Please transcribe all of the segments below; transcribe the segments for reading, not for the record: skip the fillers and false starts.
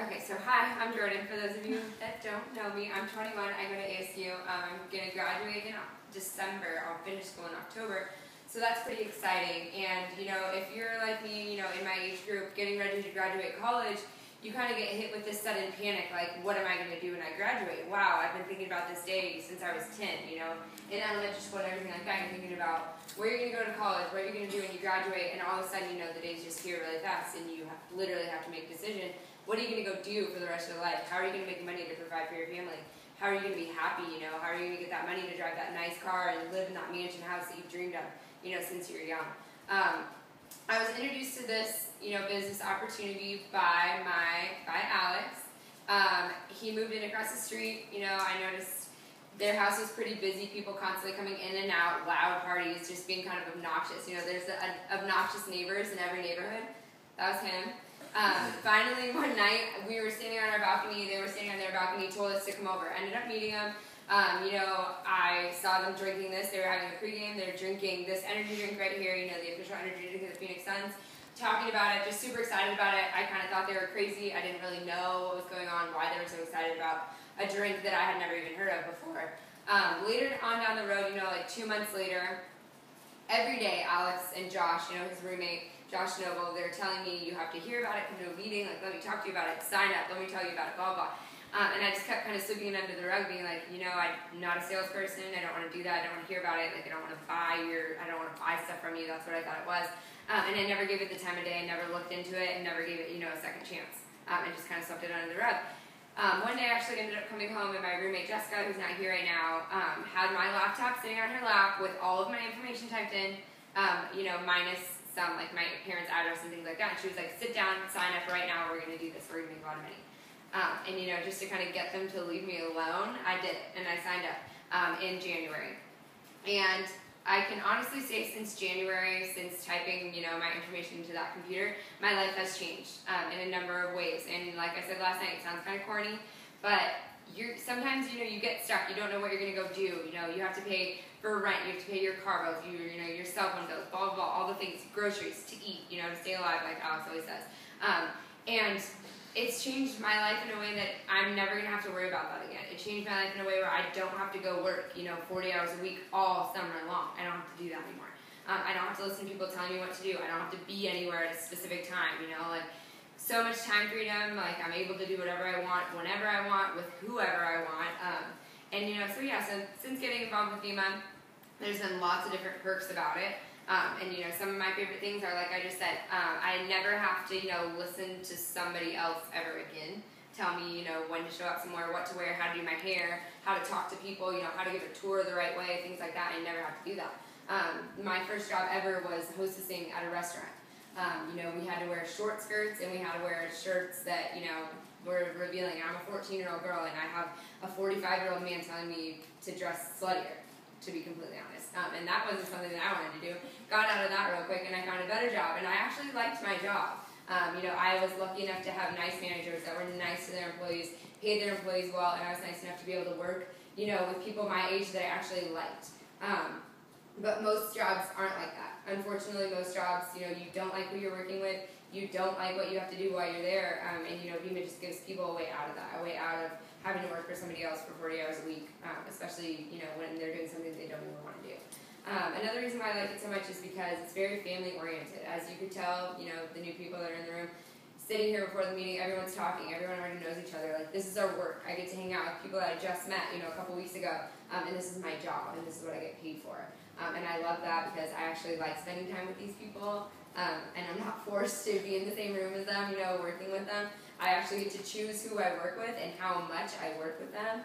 okay, so hi, I'm Jordan. For those of you that don't know me, I'm 21. I go to ASU. I'm going to graduate in December. I'll finish school in October. So that's pretty exciting. And, if you're like me, in my age group, getting ready to graduate college, you kind of get hit with this sudden panic, like, what am I going to do when I graduate? Wow, I've been thinking about this day since I was 10, in elementary school and everything like that. You're thinking about where you're going to go to college, what you're going to do when you graduate, and all of a sudden, the days just here really fast, and you literally have to make a decision. What are you going to go do for the rest of your life? How are you going to make money to provide for your family? How are you going to be happy, How are you going to get that money to drive that nice car and live in that mansion house that you've dreamed of, since you were young? I was introduced to this, business opportunity by Alex. He moved in across the street. I noticed their house was pretty busy, people constantly coming in and out, loud parties, just being kind of obnoxious. There's obnoxious neighbors in every neighborhood. That was him. Finally, one night, we were standing on our balcony, they were standing on their balcony, told us to come over. Ended up meeting them. I saw them drinking this. They were having a pregame. They were drinking this energy drink right here, the official energy drink of the Phoenix Suns. Talking about it, just super excited about it. I kind of thought they were crazy. I didn't really know what was going on, why they were so excited about a drink that I had never even heard of before. Later on down the road, like 2 months later, every day, Alex and Josh, his roommate, Josh Noble, they're telling me, you have to hear about it, come to a meeting, like, let me talk to you about it, sign up, let me tell you about it, blah, blah. And I just kept kind of sweeping it under the rug, being like, I'm not a salesperson, I don't want to do that, I don't want to hear about it, like, I don't want to buy stuff from you, that's what I thought it was. And I never gave it the time of day, I never looked into it, and never gave it, a second chance. I just kind of swept it under the rug. One day I actually ended up coming home, and my roommate Jessica, who's not here right now, had my laptop sitting on her lap with all of my information typed in, minus some, like, my parents' address and things like that. And she was like, sit down, sign up right now, we're going to do this, we're going to make a lot of money. And, just to kind of get them to leave me alone, I did it, and I signed up in January. And I can honestly say since January, since typing, my information into that computer, my life has changed in a number of ways. And like I said last night, it sounds kind of corny, but sometimes, you get stuck. You don't know what you're going to go do. You have to pay for rent. You have to pay your car bills, your cell phone bills, blah, blah, blah, all the things, groceries, to eat, to stay alive, like Alex always says. And it's changed my life in a way that I'm never going to have to worry about that again. It changed my life in a way where I don't have to go work, 40 hours a week all summer long. I don't have to do that anymore. I don't have to listen to people telling me what to do. I don't have to be anywhere at a specific time, like, so much time freedom. Like, I'm able to do whatever I want, whenever I want, with whoever I want. So since getting involved with Vemma, there's been lots of different perks about it. Some of my favorite things are, like I just said, I never have to, listen to somebody else ever again tell me, when to show up somewhere, what to wear, how to do my hair, how to talk to people, how to give a tour the right way, things like that. I never have to do that. My first job ever was hostessing at a restaurant. We had to wear short skirts, and we had to wear shirts that, were revealing. I'm a 14-year-old girl, and I have a 45-year-old man telling me to dress sluttier, to be completely honest. And that wasn't something that I wanted to do. Got out of that real quick, and I found a better job, and I actually liked my job. I was lucky enough to have nice managers that were nice to their employees, paid their employees well, and I was nice enough to be able to work, with people my age that I actually liked. But most jobs aren't like that. Unfortunately, most jobs, you don't like who you're working with, you don't like what you have to do while you're there, and Vemma just gives people a way out of that, a way out of having to work for somebody else for 40 hours a week, especially, when they're doing something they don't even want to do. Another reason why I like it so much is because it's very family-oriented. As you could tell, the new people that are in the room, sitting here before the meeting, everyone's talking, everyone already knows each other. Like, this is our work. I get to hang out with people that I just met, a couple weeks ago, and this is my job, and this is what I get paid for. And I love that because I actually like spending time with these people, and I'm not forced to be in the same room as them, working with them. I actually get to choose who I work with and how much I work with them.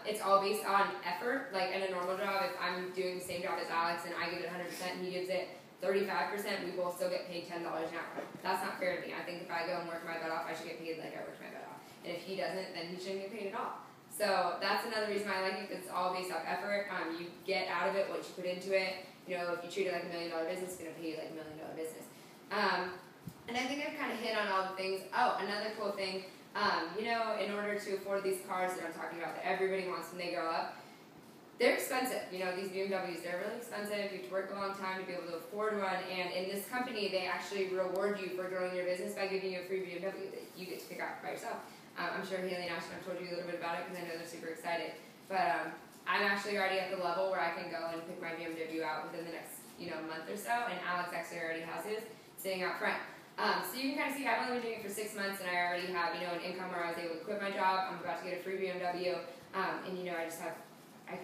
It's all based on effort. Like, in a normal job, if I'm doing the same job as Alex and I give it 100% and he gives it 35%, we both still get paid $10 an hour. That's not fair to me. I think if I go and work my butt off, I should get paid like I worked my butt off. And if he doesn't, then he shouldn't get paid at all. So that's another reason why I like it, because it's all based off effort. You get out of it what you put into it. If you treat it like $1 million business, it's going to pay you like $1 million business. And I think I've kind of hit on all the things. Oh, another cool thing, in order to afford these cars that I'm talking about that everybody wants when they grow up, they're expensive. You know, these BMWs, they're really expensive. You have to work a long time to be able to afford one. And in this company, they actually reward you for growing your business by giving you a free BMW that you get to pick out by yourself. I'm sure Haley and Ashton have told you a little bit about it because I know they're super excited. But I'm actually already at the level where I can go and pick my BMW out within the next month or so. And Alex actually already has his sitting out front. So you can kind of see I've only been doing it for 6 months, and I already have an income where I was able to quit my job. I'm about to get a free BMW, and I just have I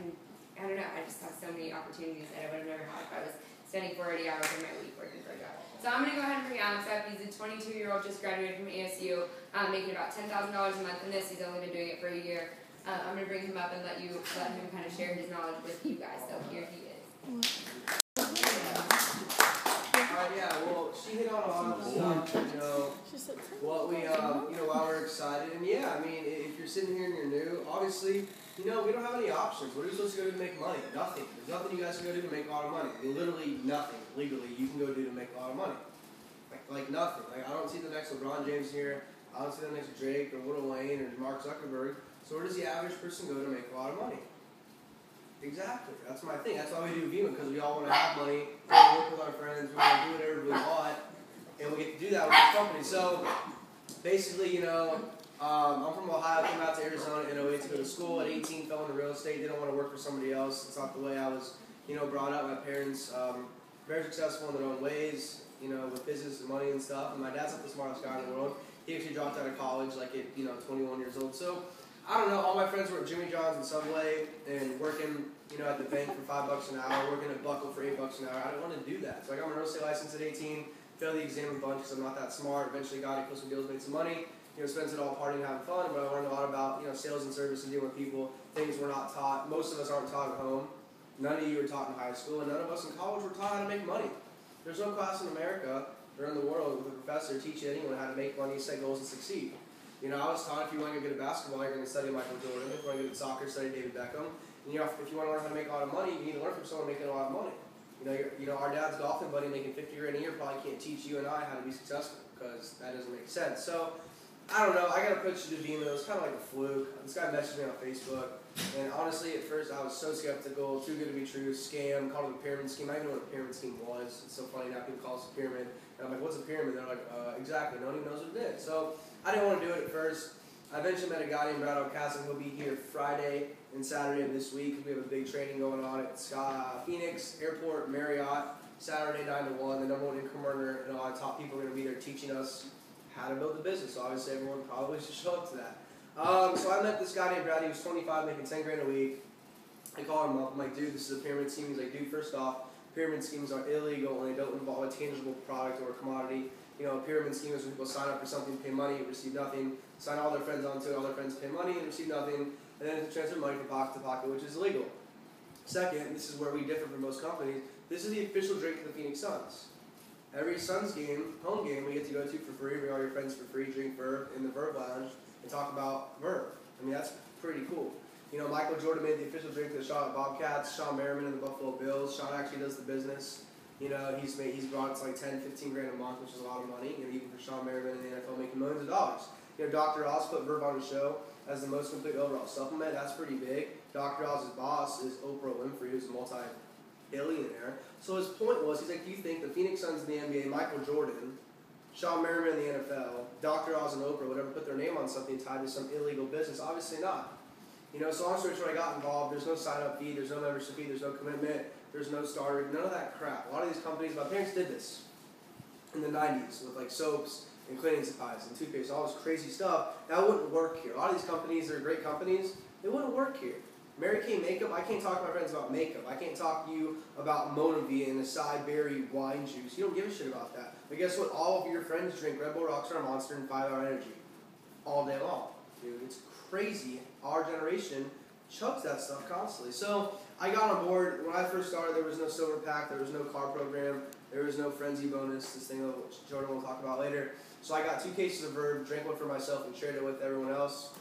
just have so many opportunities that I would have never had if I was spending 40 hours in my week working for a job. So I'm going to go ahead and bring Alex up. He's a 22-year-old, just graduated from ASU, making about $10,000 a month in this. He's only been doing it for a year. I'm going to bring him up and let him kind of share his knowledge with you guys. So here he is. Yeah, well, she hit on a lot of stuff, what we, why we're excited. And yeah, I mean, if you're sitting here and you're new, obviously, we don't have any options. What are you supposed to go do to make money? Nothing. There's nothing you guys can go do to make a lot of money. Literally nothing, legally, you can go do to make a lot of money. Like nothing. Like, I don't see the next LeBron James here. I don't see the next Drake or Lil Wayne or Mark Zuckerberg. So where does the average person go to make a lot of money? Exactly. That's my thing. That's why we do Vemma, because we all want to have money, we want to work with our friends, we want to do whatever we want, and we get to do that with this company. So basically, I'm from Ohio, came out to Arizona in 08 to go to school. At 18, fell into real estate. Didn't want to work for somebody else. It's not the way I was, brought up. My parents, very successful in their own ways, with business and money and stuff. And my dad's not the smartest guy in the world. He actually dropped out of college, like at 21 years old. So I don't know, all my friends were at Jimmy John's and Subway and working, at the bank for $5 an hour, working at Buckle for $8 an hour. I didn't want to do that. So I got my real estate license at 18, failed the exam a bunch because I'm not that smart. Eventually got it, closed some deals, made some money, spends it all partying, having fun, but I learned a lot about, sales and service and dealing with people, things we're not taught. Most of us aren't taught at home. None of you were taught in high school, and none of us in college were taught how to make money. There's no class in America or in the world with a professor teaching anyone how to make money, set goals, and succeed. I was taught if you want to get good at basketball, you're going to study Michael Jordan. If you want to get good at soccer, study David Beckham. And if you want to learn how to make a lot of money, you need to learn from someone making a lot of money. Our dad's golfing buddy making $50 grand a year probably can't teach you and I how to be successful because that doesn't make sense. So, I don't know. I got approached to Vemma. It was kind of like a fluke. This guy messaged me on Facebook. And honestly, at first, I was so skeptical. Too good to be true. Scam. Called it a pyramid scheme. I didn't know what a pyramid scheme was. It's so funny now people call us a pyramid. And I'm like, what's a pyramid? They're like, exactly. No one even knows what it is. So, I didn't want to do it at first. I eventually met a guy named Brad O'Cassin. He'll be here Friday and Saturday of this week. We have a big training going on at Phoenix Airport Marriott, Saturday 9 to 1. The #1 income earner and a lot of top people are going to be there teaching us how to build a business. So obviously everyone probably should show up to that. So I met this guy named Brad. He was 25, making 10 grand a week. I call him up. I'm like, dude, this is a pyramid scheme. He's like, dude, first off, pyramid schemes are illegal and they don't involve a tangible product or a commodity. A pyramid scheme is when people sign up for something, pay money, receive nothing, sign all their friends onto it, all their friends pay money and receive nothing, and then it's transfer money from pocket to pocket, which is illegal. Second, this is where we differ from most companies, this is the official drink of the Phoenix Suns. Every Suns game, home game, we get to go to for free, bring all your friends for free, drink Verve in the Verve Lounge, and talk about Verve. I mean, that's pretty cool. Michael Jordan made the official drink of the Charlotte Bobcats, Sean Merriman and the Buffalo Bills. Sean actually does the business. He's brought it to like 10, 15 grand a month, which is a lot of money. Even for Sean Merriman in the NFL making millions of dollars. Dr. Oz put Verve on his show as the most complete overall supplement. That's pretty big. Dr. Oz's boss is Oprah Winfrey, who's a multi-billionaire. So his point was, he's like, do you think the Phoenix Suns in the NBA, Michael Jordan, Sean Merriman in the NFL, Dr. Oz and Oprah would ever put their name on something tied to some illegal business? Obviously not. So long story short, I got involved. There's no sign-up fee, there's no membership fee, there's no commitment, there's no starter, none of that crap. A lot of these companies, my parents did this in the 90s with like soaps and cleaning supplies and toothpaste, all this crazy stuff. That wouldn't work here. A lot of these companies, they're great companies, they wouldn't work here. Mary Kay Makeup, I can't talk to my friends about makeup. I can't talk to you about Monavie and acai berry wine juice. You don't give a shit about that. But guess what? All of your friends drink Red Bull, Rockstar, Monster, and 5 Hour Energy all day long. Dude, it's crazy. Our generation chugs that stuff constantly. So I got on board. When I first started, there was no silver pack, there was no car program, there was no frenzy bonus, this thing which Jordan will talk about later. So I got 2 cases of Verve, drank one for myself, and shared it with everyone else.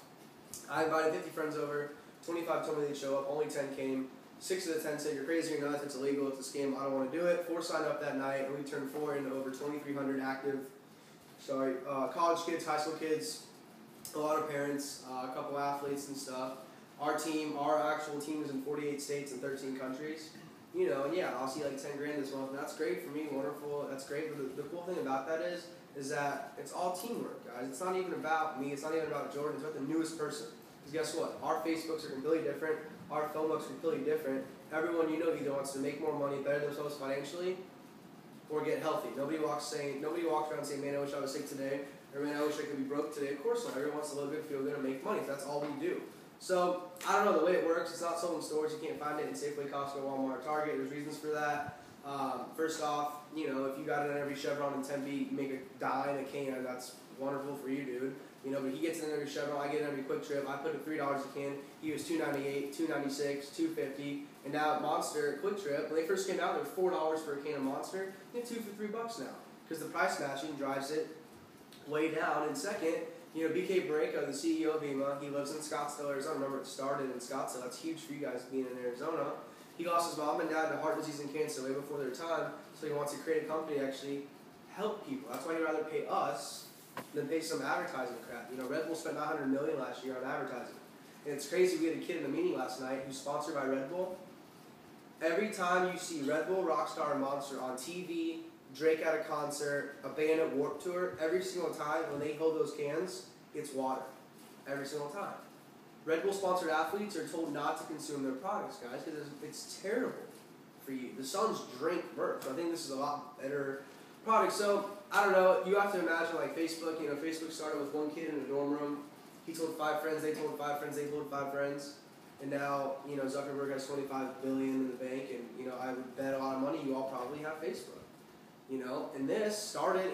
I invited 50 friends over. 25 told me they'd show up. Only 10 came. 6 of the 10 said, you're crazy, you're nuts, it's illegal, it's a scam, I don't want to do it. 4 signed up that night, and we turned 4 into over 2,300 active, college kids, high school kids, a lot of parents, a couple athletes and stuff. our actual team is in 48 states and 13 countries. You know, and yeah, I'll see like 10 grand this month, and that's great for me, wonderful, that's great. But the cool thing about that is that it's all teamwork, guys. It's not even about me, it's not even about Jordan, it's about the newest person. Because guess what? Our Facebooks are completely different, our phone books are completely different. Everyone you know either wants to make more money, better themselves financially, or get healthy. Nobody walks around saying, man, I wish I was sick today, or man, I wish I could be broke today. Of course not. Everyone wants to live good, feel good, and make money. That's all we do. So, I don't know the way it works. It's not sold in stores. You can't find it in Safeway, Costco, Walmart, Target. There's reasons for that. First off, you know, if you got it in every Chevron in Tempe, you make a dime a can. That's wonderful for you, dude. You know, but he gets it in every Chevron. I get it in every Quick Trip. I put it $3 a can. He was $2.98, $2.96, $2.50. And now at Monster, Quick Trip, when they first came out, they were $4 for a can of Monster. You get 2 for $3 now. Because the price matching drives it way down. And second, you know, BK Barreco, the CEO of Vemma, he lives in Scottsdale, Arizona. Remember, it started in Scottsdale. That's huge for you guys being in Arizona. He lost his mom and dad to heart disease and cancer way before their time, so he wants to create a company to actually help people. That's why he'd rather pay us than pay some advertising crap. You know, Red Bull spent $900 million last year on advertising. And it's crazy, we had a kid in a meeting last night who's sponsored by Red Bull. Every time you see Red Bull, Rockstar, and Monster on TV, Drake at a concert, a band at Warped Tour, every single time when they hold those cans, it's water. Every single time. Red Bull sponsored athletes are told not to consume their products, guys, because it's terrible for you. The Suns drink merch. I think this is a lot better product. So, I don't know, you have to imagine like Facebook, you know, Facebook started with one kid in a dorm room. He told 5 friends, they told 5 friends, they told 5 friends. And now, you know, Zuckerberg has $25 billion in the bank, and, you know, I would bet a lot of money you all probably have Facebook. You know, and this started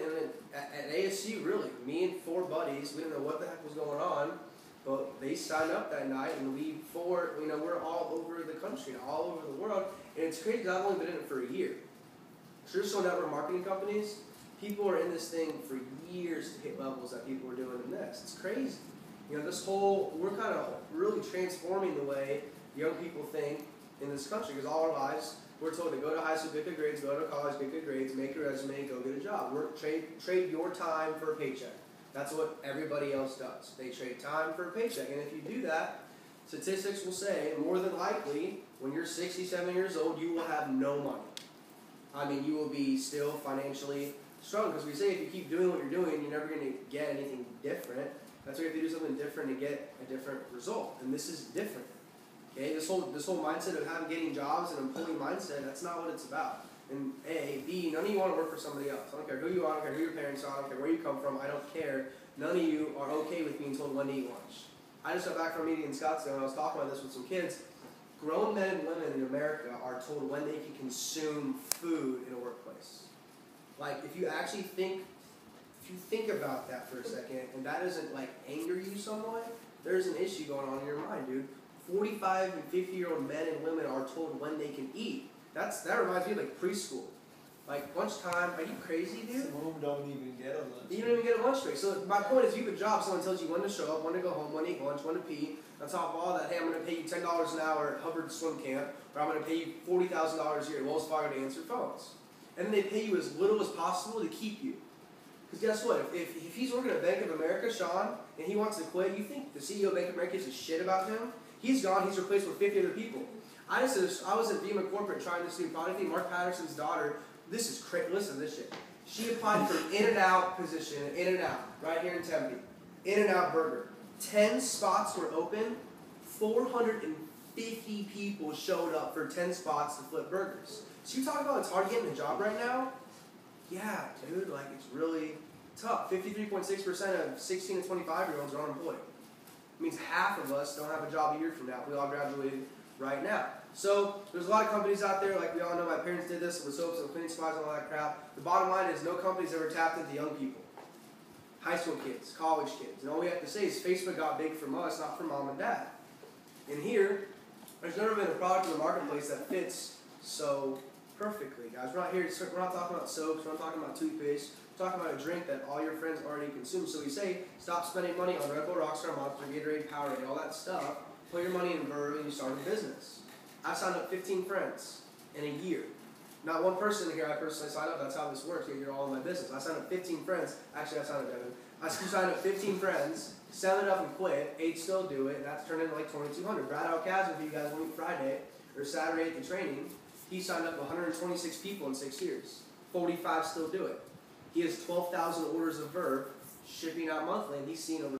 at ASU, really. Me and 4 buddies, we didn't know what the heck was going on, but they signed up that night, and we 4, you know, we're all over the country, all over the world, and it's crazy because I've only been in it for a year. Traditional network marketing companies, people are in this thing for years to hit levels that people are doing in this. It's crazy. You know, we're kind of really transforming the way young people think in this country, because all our lives, we're told to go to high school, get good grades, go to college, get good grades, make a resume, go get a job. Trade your time for a paycheck. That's what everybody else does. They trade time for a paycheck. And if you do that, statistics will say, more than likely, when you're 67 years old, you will have no money. I mean, you will be still financially strong. Because we say if you keep doing what you're doing, you're never going to get anything different. That's why you have to do something different to get a different result. And this is different. Okay, this whole mindset of getting jobs and employee mindset, that's not what it's about. And A, B, none of you want to work for somebody else. I don't care who you are, I don't care who your parents are, I don't care where you come from, I don't care. None of you are okay with being told when to eat lunch. I just got back from a meeting in Scottsdale and I was talking about this with some kids. Grown men and women in America are told when they can consume food in a workplace. Like, if you think about that for a second, and that doesn't like anger you somewhat, there's an issue going on in your mind, dude. 45 and 50-year-old men and women are told when they can eat. That reminds me of like preschool. Like lunchtime, are you crazy, dude? Some of them don't even get a lunch. You don't even get a lunch break. So my point is, you have a job, someone tells you when to show up, when to go home, when to eat lunch, when to pee. On top of all that, hey, I'm going to pay you $10 an hour at Hubbard Swim Camp, or I'm going to pay you $40,000 a year at Wells Fargo to answer phones. And then they pay you as little as possible to keep you. Because guess what? If he's working at Bank of America, Sean, and he wants to quit, you think the CEO of Bank of America gives a shit about him? He's gone. He's replaced with 50 other people. I was at Vemma Corporate trying this new product thing. Mark Patterson's daughter, this is crazy. Listen to this shit. She applied for an In-N-Out position, In-N-Out, right here in Tempe. In-N-Out burger. 10 spots were open. 450 people showed up for 10 spots to flip burgers. So you talk about it's hard getting a job right now? Yeah, dude, like it's really tough. 53.6% of 16 to 25-year-olds are unemployed. It means half of us don't have a job a year from now if we all graduated right now. So there's a lot of companies out there, like we all know, my parents did this with soaps and cleaning supplies and all that crap. The bottom line is no company's ever tapped into young people. High school kids, college kids. And all we have to say is Facebook got big from us, not from mom and dad. And here, there's never been a product in the marketplace that fits so perfectly, guys. We're not talking about soaps, we're not talking about toothpaste. We're talking about a drink that all your friends already consume. So we say, stop spending money on Red Bull, Rockstar, Monster, Gatorade, Powerade, all that stuff. Put your money in Verve and you start a business. I've signed up 15 friends in a year. Not one person here I personally signed up. That's how this works. You're all in my business. I signed up 15 friends. Actually, I signed up Devin. I signed up 15 friends, 7 of them quit, 8 still do it, and that's turned into like 2,200. Brad Alcazar, if you guys want to meet Friday or Saturday at the training, he signed up 126 people in 6 years. 45 still do it. He has 12,000 orders of Verb shipping out monthly, and he's seen over